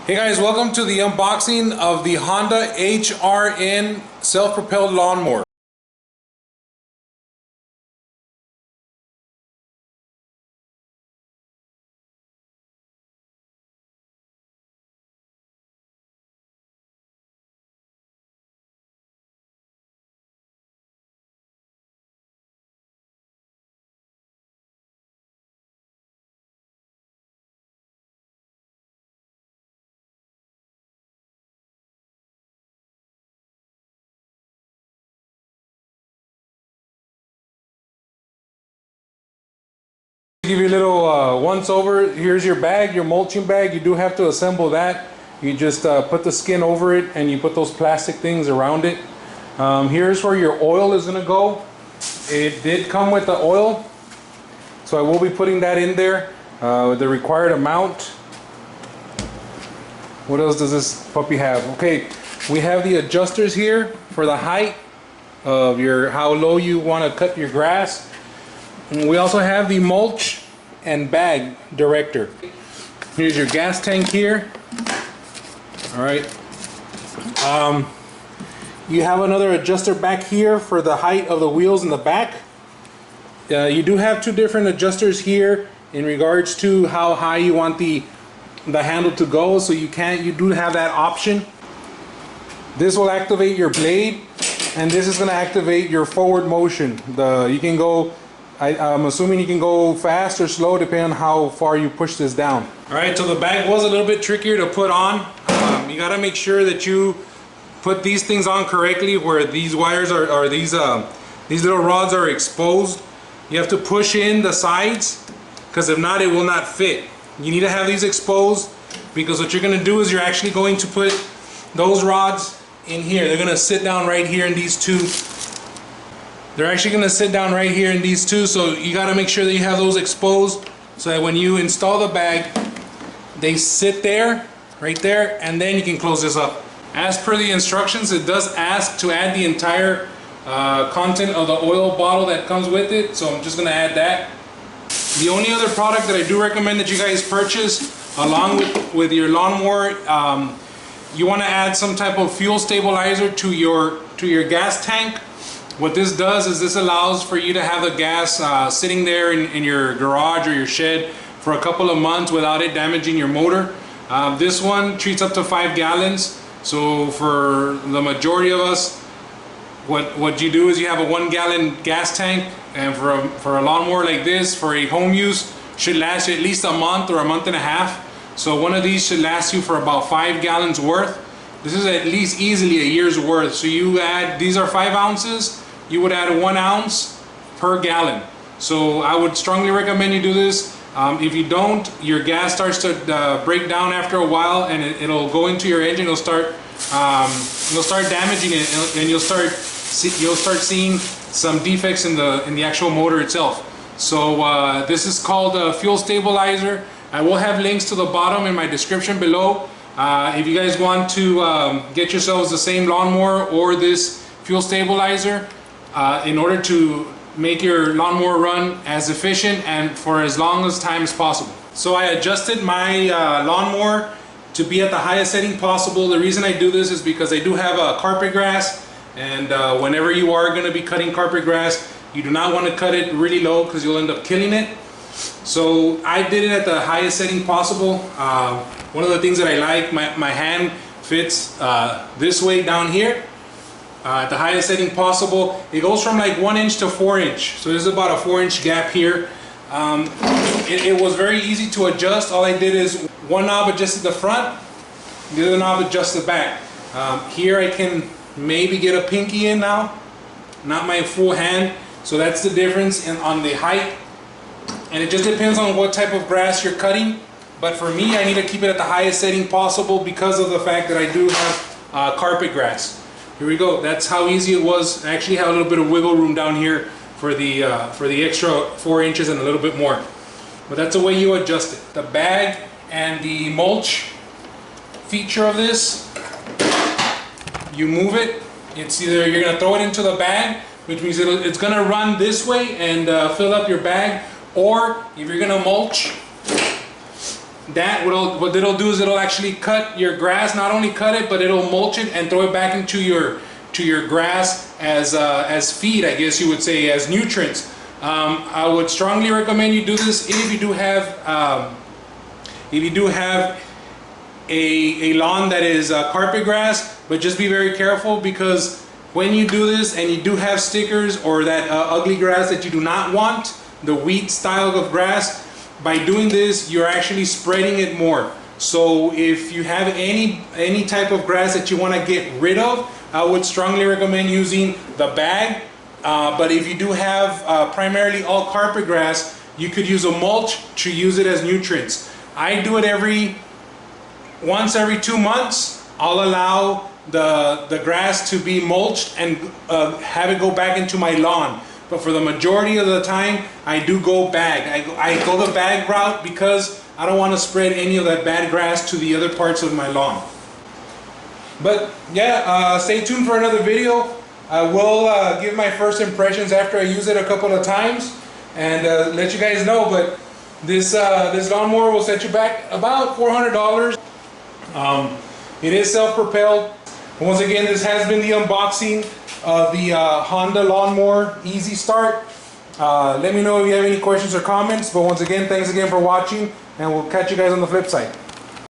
Hey guys, welcome to the unboxing of the Honda HRN self-propelled lawnmower. To give you a little once over, here's your bag, your mulching bag. You do have to assemble that. You just put the skin over it and you put those plastic things around it. Here's where your oil is going to go. It did come with the oil, so I will be putting that in there with the required amount. What else does this puppy have? Okay, we have the adjusters here for the height of your how low you want to cut your grass. And we also have the mulch and bag director. Here's your gas tank here. All right. You have another adjuster back here for the height of the wheels in the back. You do have two different adjusters here in regards to how high you want the handle to go. So you do have that option. This will activate your blade, and this is going to activate your forward motion. You can go. I'm assuming you can go fast or slow depending on how far you push this down. Alright, so the bag was a little bit trickier to put on. You got to make sure that you put these things on correctly, where these wires are these little rods are exposed. You have to push in the sides, because if not, it will not fit. You need to have these exposed, because what you're going to do is you're actually going to put those rods in here. They're going to sit down right here in these two. They're actually going to sit down right here in these two, so you got to make sure that you have those exposed so that when you install the bag, they sit there, right there, and then you can close this up. As per the instructions, it does ask to add the entire content of the oil bottle that comes with it, so I'm just going to add that. The only other product that I do recommend that you guys purchase along with your lawnmower, you want to add some type of fuel stabilizer to your gas tank. What this does is this allows for you to have the gas sitting there in your garage or your shed for a couple of months without it damaging your motor. This one treats up to 5 gallons. So for the majority of us, what you do is you have a 1 gallon gas tank, and for a lawnmower like this, for a home use, should last you at least a month or a month and a half. So one of these should last you for about 5 gallons worth. This is at least easily a year's worth. So you add, these are 5 ounces. You would add 1 ounce per gallon. So I would strongly recommend you do this. If you don't, your gas starts to break down after a while, and it'll go into your engine. It'll start damaging it, and you'll start seeing some defects in the actual motor itself. So this is called a fuel stabilizer. I will have links to the bottom in my description below. If you guys want to get yourselves the same lawnmower or this fuel stabilizer, in order to make your lawnmower run as efficient and for as long as time as possible. So I adjusted my lawnmower to be at the highest setting possible. The reason I do this is because I do have a carpet grass, and whenever you are going to be cutting carpet grass, you do not want to cut it really low because you'll end up killing it. So I did it at the highest setting possible. One of the things that I like, my hand fits this way down here. At the highest setting possible. It goes from like 1 inch to 4 inch. So there's about a 4-inch gap here. It was very easy to adjust. All I did is one knob adjusted the front, the other knob adjusts the back. Here I can maybe get a pinky in now, not my full hand. So that's the difference on the height. And it just depends on what type of grass you're cutting. But for me, I need to keep it at the highest setting possible because of the fact that I do have carpet grass. Here we go. That's how easy it was. I actually have a little bit of wiggle room down here for the extra 4 inches and a little bit more. But that's the way you adjust it. The bag and the mulch feature of this, you move it. It's either you're going to throw it into the bag, which means it's going to run this way and fill up your bag, or if you're going to mulch, what it'll do is it'll actually cut your grass. Not only cut it, but it'll mulch it and throw it back into your grass as feed, I guess you would say, as nutrients. I would strongly recommend you do this if you do have a lawn that is carpet grass, but just be very careful, because when you do this and you do have stickers or that ugly grass that you do not want, the wheat style of grass, by doing this you're actually spreading it more. So if you have any type of grass that you want to get rid of, I would strongly recommend using the bag. But if you do have primarily all carpet grass, you could use a mulch to use it as nutrients. I do it once every 2 months. I'll allow the grass to be mulched and have it go back into my lawn. But for the majority of the time, I do go bag. I go the bag route because I don't want to spread any of that bad grass to the other parts of my lawn. But yeah, stay tuned for another video. I will give my first impressions after I use it a couple of times and let you guys know. But this lawnmower will set you back about $400. It is self-propelled. Once again, this has been the unboxing of the Honda Lawnmower Easy Start. Let me know if you have any questions or comments. But once again, thanks again for watching, and we'll catch you guys on the flip side.